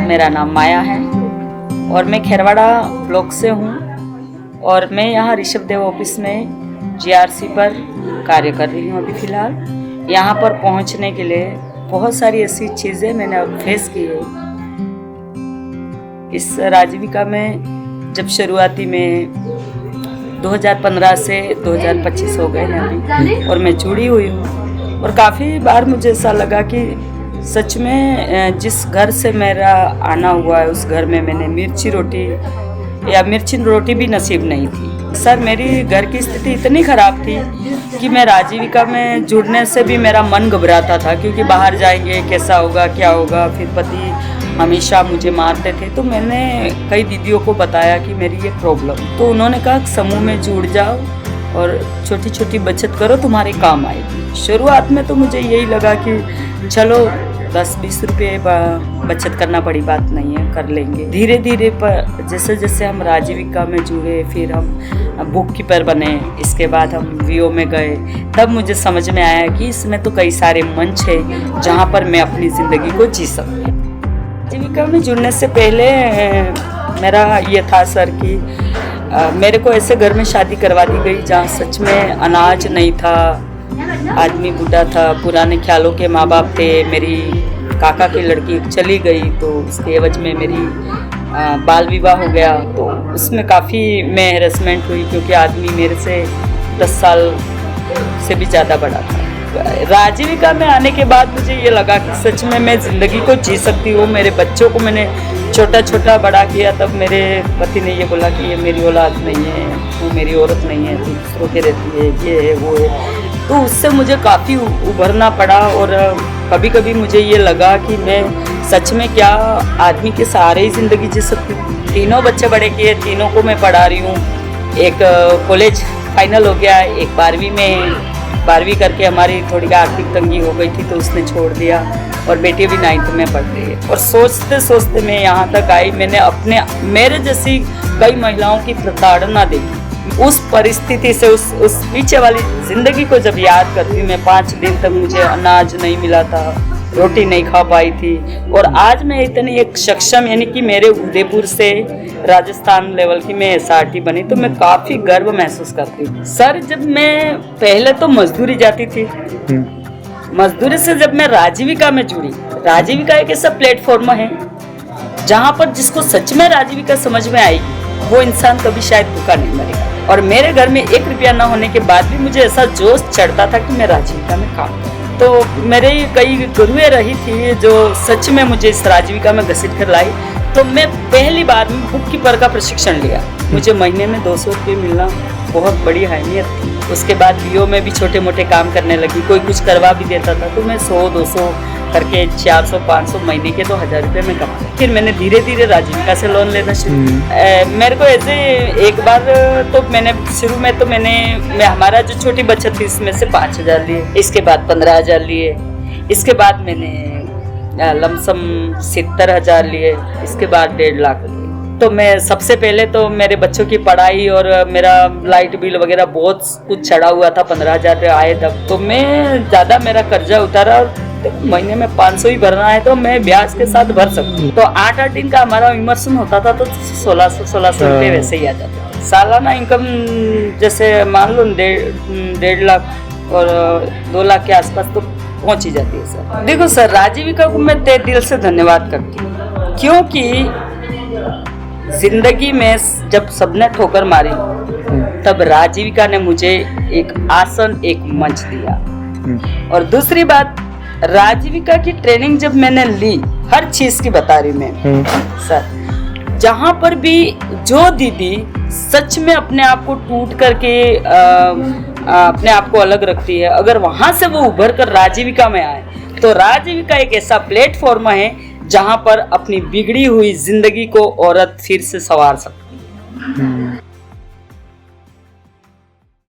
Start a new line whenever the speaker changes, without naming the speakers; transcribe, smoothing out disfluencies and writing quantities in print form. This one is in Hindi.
मेरा नाम माया है और मैं खेरवाड़ा ब्लॉक से हूँ और मैं यहाँ ऋषभ देव ऑफिस में जीआरसी पर कार्य कर रही हूँ। अभी फ़िलहाल यहाँ पर पहुँचने के लिए बहुत सारी ऐसी चीज़ें मैंने अब फेस की है। इस राजीविका में जब शुरुआती में 2015 से 2025 हो गए हैं अभी और मैं जुड़ी हुई हूँ और काफ़ी बार मुझे ऐसा लगा कि सच में जिस घर से मेरा आना हुआ है उस घर में मैंने मिर्ची रोटी भी नसीब नहीं थी। सर, मेरी घर की स्थिति इतनी ख़राब थी कि मैं राजीविका में जुड़ने से भी मेरा मन घबराता था, क्योंकि बाहर जाएंगे कैसा होगा क्या होगा, फिर पति हमेशा मुझे मारते थे। तो मैंने कई दीदियों को बताया कि मेरी ये प्रॉब्लम, तो उन्होंने कहा समूह में जुड़ जाओ और छोटी छोटी बचत करो, तुम्हारे काम आएगी। शुरुआत में तो मुझे यही लगा कि चलो 10-20 रुपये बचत करना बड़ी बात नहीं है, कर लेंगे। धीरे धीरे पर जैसे जैसे हम राजीविका में जुड़े, फिर हम बुक कीपर बने, इसके बाद हम वीओ में गए, तब मुझे समझ में आया कि इसमें तो कई सारे मंच है जहाँ पर मैं अपनी ज़िंदगी को जी सकती हूँ। राजीविका में जुड़ने से पहले मेरा ये था सर कि मेरे को ऐसे घर में शादी करवा दी गई जहाँ सच में अनाज नहीं था, आदमी बूढ़ा था, पुराने ख्यालों के माँ बाप थे। मेरी काका की लड़की चली गई तो उसके एवज में मेरी बाल विवाह हो गया, तो उसमें काफ़ी मैं हैरेसमेंट हुई, क्योंकि आदमी मेरे से 10 साल से भी ज़्यादा बड़ा था। राजीविका में आने के बाद मुझे ये लगा कि सच में मैं ज़िंदगी को जी सकती हूँ। मेरे बच्चों को मैंने छोटा छोटा बड़ा किया, तब मेरे पति ने ये बोला कि ये मेरी औलाद नहीं है, वो मेरी औरत नहीं है, तू दूसरों के रहती है, ये है वो है। तो उससे मुझे काफ़ी उभरना पड़ा और कभी कभी मुझे ये लगा कि मैं सच में क्या आदमी के सहारे ही ज़िंदगी जी सकती हूँ। 3 बच्चे बड़े किए, 3 को मैं पढ़ा रही हूँ। एक कॉलेज फाइनल हो गया, एक 12वीं करके हमारी थोड़ी आर्थिक तंगी हो गई थी तो उसने छोड़ दिया, और बेटी भी 9th में पढ़ रही है। और सोचते सोचते मैं यहाँ तक आई। मैंने मेरे जैसी कई महिलाओं की प्रताड़ना देखी। उस परिस्थिति से उस पीछे वाली ज़िंदगी को जब याद करती हूँ, मैं 5 दिन तक मुझे अनाज नहीं मिला था, रोटी नहीं खा पाई थी, और आज मैं इतनी एक सक्षम, यानी कि मेरे उदयपुर से राजस्थान लेवल की मैं SRT बनी, तो मैं काफ़ी गर्व महसूस करती हूँ। सर, जब मैं पहले तो मजदूरी जाती थी, मजदूरी से जब मैं राजीविका में जुड़ी, राजीविका एक ऐसा प्लेटफॉर्म है जहाँ पर जिसको सच में राजीविका समझ में आएगी वो इंसान कभी शायद भूखा नहीं मरेगा। और मेरे घर में 1 रुपया न होने के बाद भी मुझे ऐसा जोश चढ़ता था कि मैं राजीविका में काम करूं। तो मेरे कई गुरुएं रही थी जो सच में मुझे इस राजीविका में घसीट कर लाई। तो मैं पहली बार में बुक कीपर का प्रशिक्षण लिया। मुझे महीने में 200 रुपये मिलना बहुत बड़ी अहमियत थी। उसके बाद वीओ में भी छोटे मोटे काम करने लगी, कोई कुछ करवा भी देता था तो मैं 100-200 करके 400-500 महीने के तो 1000 रुपये में कमा। फिर मैंने धीरे धीरे राजीविका से लोन लेना शुरू। मेरे को ऐसे एक बार तो मैंने शुरू में तो मैं हमारा जो छोटी बचत थी इसमें से 5000 लिए, इसके बाद 15000 लिए, इसके बाद मैंने लमसम 70,000 लिए, इसके बाद 1.5 लाख लिए। तो मैं सबसे पहले तो मेरे बच्चों की पढ़ाई और मेरा लाइट बिल वगैरह बहुत कुछ चढ़ा हुआ था, 15,000 रुपये आए तब। तो मैं ज़्यादा मेरा कर्जा उतारा, महीने में 500 ही भरना है तो मैं ब्याज के साथ भर सकती हूँ। तो 8-8 दिन का हमारा इमर्शन होता था तो 1600 रुपये वैसे ही आ जाता था। सालाना इनकम जैसे मान लो 1.5 लाख और 2 लाख के आसपास तो पहुँच ही जाती है। सर देखो सर, राजीविका को मैं तहे दिल से धन्यवाद करती हूँ, क्योंकि जिंदगी में जब सबने ठोकर मारी तब राजीविका ने मुझे एक आसन, एक मंच दिया। और दूसरी बात, राजीविका की ट्रेनिंग जब मैंने ली, हर चीज की बता रही मैं सर, जहाँ पर भी जो दीदी सच में अपने आप को टूट करके अपने आप को अलग रखती है, अगर वहां से वो उभर कर राजीविका में आए तो राजीविका एक ऐसा प्लेटफॉर्म है जहां पर अपनी बिगड़ी हुई जिंदगी को औरत फिर से संवार सकती है।